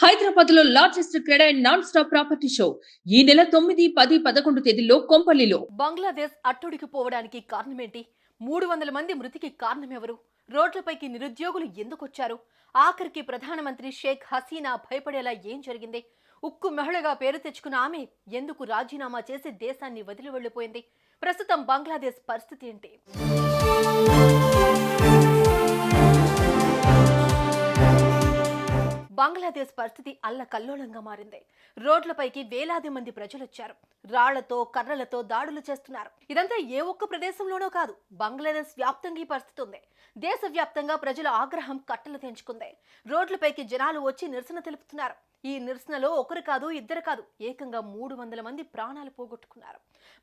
హైదరాబాద్ లో largest cred and non stop property show ఈ నెల 9, 10, 11 తేదీల్లో కొంపల్లిలో. బంగ్లాదేశ్ అట్టుడికి పోవడానికి కారణమేంటి? 300 మంది మృతికి కారణమెవరు? రోడ్లపైకి నిరుద్యోగులు ఎందుకొచ్చారు? ఆఖరికి ప్రధానమంత్రి షేక్ హసీనా భయపడేలా ఏం జరిగింది? ఉక్కు మహిళగా పేరు తెచ్చుకున్న ఆమె ఎందుకు రాజీనామా చేసి దేశాన్ని వదిలి వెళ్లిపోయింది? ప్రస్తుతం బంగ్లాదేశ్ పరిస్థితి ఏంటి? బంగ్లాదేశ్ పరిస్థితి అల్లకల్లోలంగా మారింది. రోడ్లపైకి వేలాది మంది ప్రజలొచ్చారు. రాళ్లతో కర్రలతో దాడులు చేస్తున్నారు. ఇదంతా ఏ ఒక్క ప్రదేశంలోనో కాదు, బంగ్లాదేశ్ వ్యాప్తంగా ఈ పరిస్థితి ఉంది. దేశవ్యాప్తంగా ప్రజల ఆగ్రహం కట్టలు తెంచుకుంది. రోడ్లపైకి జనాలు వచ్చి నిరసన తెలుపుతున్నారు. ఈ నిరసనలో ఒకరు కాదు, ఇద్దరు కాదు, ఏకంగా 300 మంది ప్రాణాలు పోగొట్టుకున్నారు.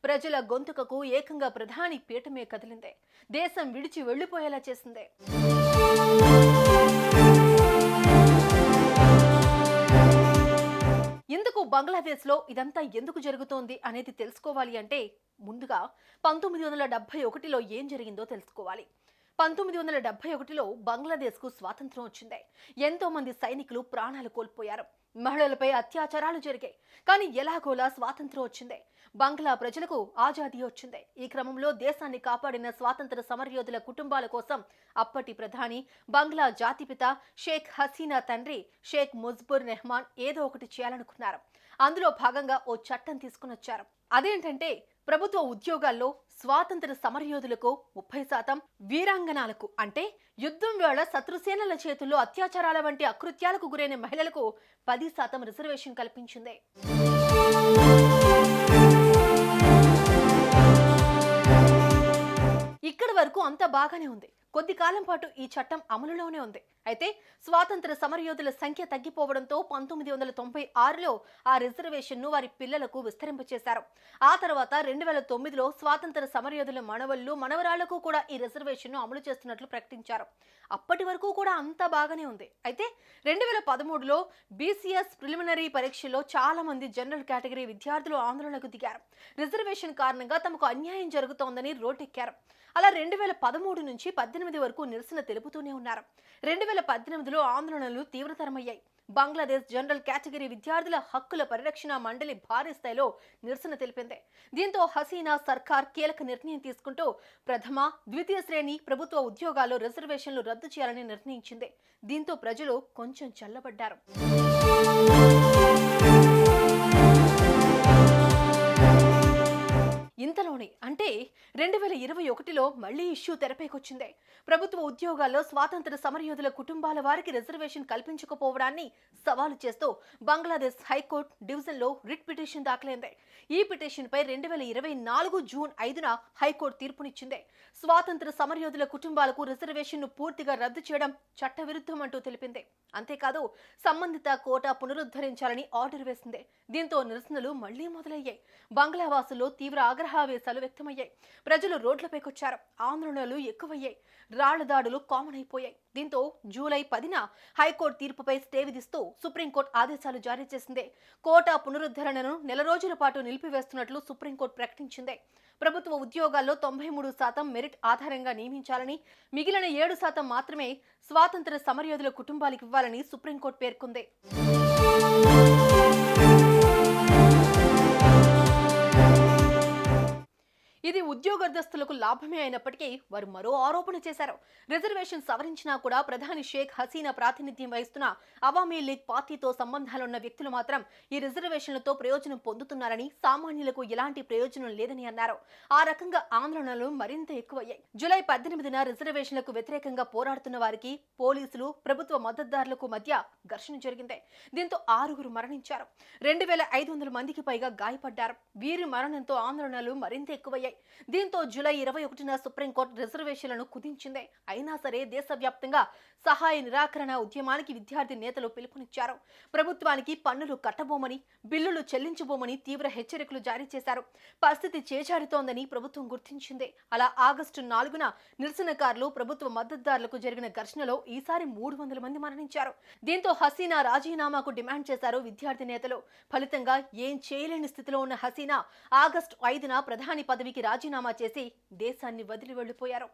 ప్రజల గొంతుకకు ఏకంగా ప్రధాని పీఠమే కదిలింది. దేశం విడిచి వెళ్లిపోయేలా చేసింది. ఇందుకు బంగ్లాదేశ్లో ఇదంతా ఎందుకు జరుగుతోంది అనేది తెలుసుకోవాలి అంటే ముందుగా 1971లో ఏం జరిగిందో తెలుసుకోవాలి. 1971లో బంగ్లాదేశ్కు స్వాతంత్రం వచ్చింది. ఎంతో మంది సైనికులు ప్రాణాలు కోల్పోయారు. మహిళలపై అత్యాచారాలు జరిగాయి. కానీ ఎలాగోలా స్వాతంత్రం వచ్చింది. బంగ్లా ప్రజలకు ఆజాదీ వచ్చింది. ఈ క్రమంలో దేశాన్ని కాపాడిన స్వాతంత్ర సమరయోధుల కుటుంబాల కోసం అప్పటి ప్రధాని బంగ్లా జాతిపిత షేక్ హసీనా తండ్రి షేక్ ముజ్బుర్ రెహమాన్ ఏదో ఒకటి చేయాలనుకున్నారు. అందులో భాగంగా ఓ చట్టం తీసుకునొచ్చారు. అదేంటంటే ప్రభుత్వ ఉద్యోగాల్లో స్వాతంత్ర సమరయోధులకు 30%, వీరాంగనాలకు అంటే యుద్ధం వేళ శత్రుసేనల చేతుల్లో అత్యాచారాల వంటి అకృత్యాలకు గురైన మహిళలకు 10% రిజర్వేషన్ కల్పించింది. ఇక్కడి వరకు అంతా బాగానే ఉంది. కొద్ది కాలం పాటు ఈ చట్టం అమలులోనే ఉంది. అయితే స్వాతంత్ర సమరయోధుల సంఖ్య తగ్గిపోవడంతో 1996లో ఆ రిజర్వేషన్ను వారి పిల్లలకు విస్తరింపచేశారు. ఆ తర్వాత 2009లో స్వాతంత్ర సమరయోధుల మనవళ్లు మనవరాళ్లకు కూడా ఈ రిజర్వేషన్ను అమలు చేస్తున్నట్లు ప్రకటించారు. అప్పటి వరకు కూడా అంతా బాగానే ఉంది. అయితే 2013లో బీసీఎస్ ప్రిలిమినరీ పరీక్షలో చాలా మంది జనరల్ కేటగిరీ విద్యార్థులు ఆందోళనకు దిగారు. రిజర్వేషన్ కారణంగా తమకు అన్యాయం జరుగుతోందని రోడ్డెక్కారు. అలా 2013 నుంచి 18 వరకు నిరసన తెలుపుతూనే ఉన్నారు. 2018లో ఆందోళనలు తీవ్రతరమయ్యాయి. బంగ్లాదేశ్ జనరల్ కేటగిరీ విద్యార్థుల హక్కుల పరిరక్షణ మండలి భారీ స్థాయిలో నిరసన తెలిపింది. దీంతో హసీనా సర్కార్ కీలక నిర్ణయం తీసుకుంటూ ప్రథమ, ద్వితీయ శ్రేణి ప్రభుత్వ ఉద్యోగాల్లో రిజర్వేషన్లు రద్దు చేయాలని నిర్ణయించింది. దీంతో ప్రజలు కొంచెం చల్లబడ్డారు. ఇంతలోనే అంటే 2021లో మళ్లీ ఇష్యూ తెరపైకొచ్చింది. ప్రభుత్వ ఉద్యోగాల్లో స్వాతంత్ర సమరయోధుల కుటుంబాల వారికి రిజర్వేషన్ కల్పించకపోవడాన్ని సవాలు చేస్తూ బంగ్లాదేశ్ హైకోర్టు డివిజన్లో రిట్ పిటిషన్ దాఖలైంది. ఈ పిటిషన్పై 2024 జూన్ 5న హైకోర్టు తీర్పునిచ్చింది. స్వాతంత్ర సమరయోధుల కుటుంబాలకు రిజర్వేషన్ను పూర్తిగా రద్దు చేయడం చట్టవిరుద్ధమంటూ తెలిపింది. అంతేకాదు సంబంధిత కోటా పునరుద్ధరించాలని ఆర్డర్ వేసింది. దీంతో నిరసనలు మళ్లీ మొదలయ్యాయి. బంగ్లావాసుల్లో తీవ్ర ఆగ్రహావేశాలు వ్యక్తమయ్యాయి. ప్రజలు రోడ్లపైకొచ్చారు. ఆందోళనలు ఎక్కువయ్యాయి. రాళ్ల దాడులు కామన్ అయిపోయాయి. దీంతో జూలై 10న హైకోర్టు తీర్పుపై స్టే విధిస్తూ సుప్రీంకోర్టు ఆదేశాలు జారీ చేసింది. కోటా పునరుద్ధరణను నెల రోజుల పాటు నిలిపివేస్తున్నట్లు సుప్రీంకోర్టు ప్రకటించింది. ప్రభుత్వ ఉద్యోగాల్లో 93% మెరిట్ ఆధారంగా నియమించాలని, మిగిలిన 7% మాత్రమే స్వాతంత్ర సమరయోధుల కుటుంబాలకు ఇవ్వాలని సుప్రీంకోర్టు పేర్కొంది. ఇది ఉద్యోగస్తులకు లాభమే అయినప్పటికీ వారు మరో ఆరోపణ చేశారు. రిజర్వేషన్ సవరించినా కూడా ప్రధాని షేక్ హసీనా ప్రాతినిధ్యం వహిస్తున్న అవామీ లీగ్ పార్టీతో సంబంధాలున్న వ్యక్తులు మాత్రం ఈ రిజర్వేషన్లతో ప్రయోజనం పొందుతున్నారని, సామాన్యులకు ఎలాంటి ప్రయోజనం లేదని అన్నారు. ఆ రకంగా ఆందోళనలు మరింత ఎక్కువయ్యాయి. జూలై 18న రిజర్వేషన్లకు వ్యతిరేకంగా పోరాడుతున్న వారికి పోలీసులు, ప్రభుత్వ మద్దతుదారులకు మధ్య ఘర్షణ జరిగింది. దీంతో 6గురు మరణించారు. 2500 మందికి పైగా గాయపడ్డారు. వీరి మరణంతో ఆందోళనలు మరింత ఎక్కువయ్యాయి. దీంతో జూలై 21న సుప్రీంకోర్టు రిజర్వేషన్లను కుదించింది. అయినా సరే దేశవ్యాప్తంగా సహాయ నిరాకరణ ఉద్యమానికి విద్యార్థి నేతలు పిలుపునిచ్చారు. ప్రభుత్వానికి పన్నులు కట్టబోమని, బిల్లులు చెల్లించబోమని తీవ్ర హెచ్చరికలు జారీ చేశారు. పరిస్థితి చేజారుతోందని ప్రభుత్వం గుర్తించింది. అలా ఆగస్టు 4న నిరసనకారులు, ప్రభుత్వ మద్దతుదారులకు జరిగిన ఘర్షణలో ఈసారి 300 మంది మరణించారు. దీంతో హసీనా రాజీనామాకు డిమాండ్ చేశారు విద్యార్థి నేతలు. ఫలితంగా ఏం చేయలేని స్థితిలో ఉన్న హసీనా ఆగస్టు 5న ప్రధాని పదవికి రాజీనామా చేసి దేశాన్ని వదిలి వెళ్లిపోయారు.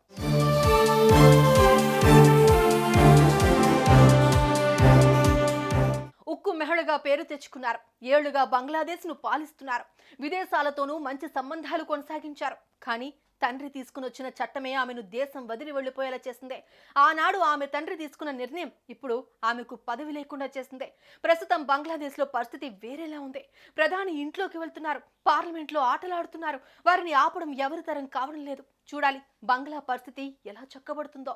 ఉక్కు మెహళగా పేరు తెచ్చుకున్నారు. ఏళ్లుగా బంగ్లాదేశ్ను పాలిస్తున్నారు. విదేశాలతోనూ మంచి సంబంధాలు కొనసాగించారు. కానీ తండ్రి తీసుకుని వచ్చిన చట్టమే ఆమెను దేశం వదిలి వెళ్లిపోయేలా చేసిందే. ఆనాడు ఆమె తండ్రి తీసుకున్న నిర్ణయం ఇప్పుడు ఆమెకు పదవి లేకుండా చేసిందే. ప్రస్తుతం బంగ్లాదేశ్లో పరిస్థితి వేరేలా ఉంది. ప్రధాని ఇంట్లోకి వెళ్తున్నారు, పార్లమెంట్లో ఆటలాడుతున్నారు. వారిని ఆపడం ఎవరి తరం కావడం లేదు. చూడాలి బంగ్లా పరిస్థితి ఎలా చక్కబడుతుందో.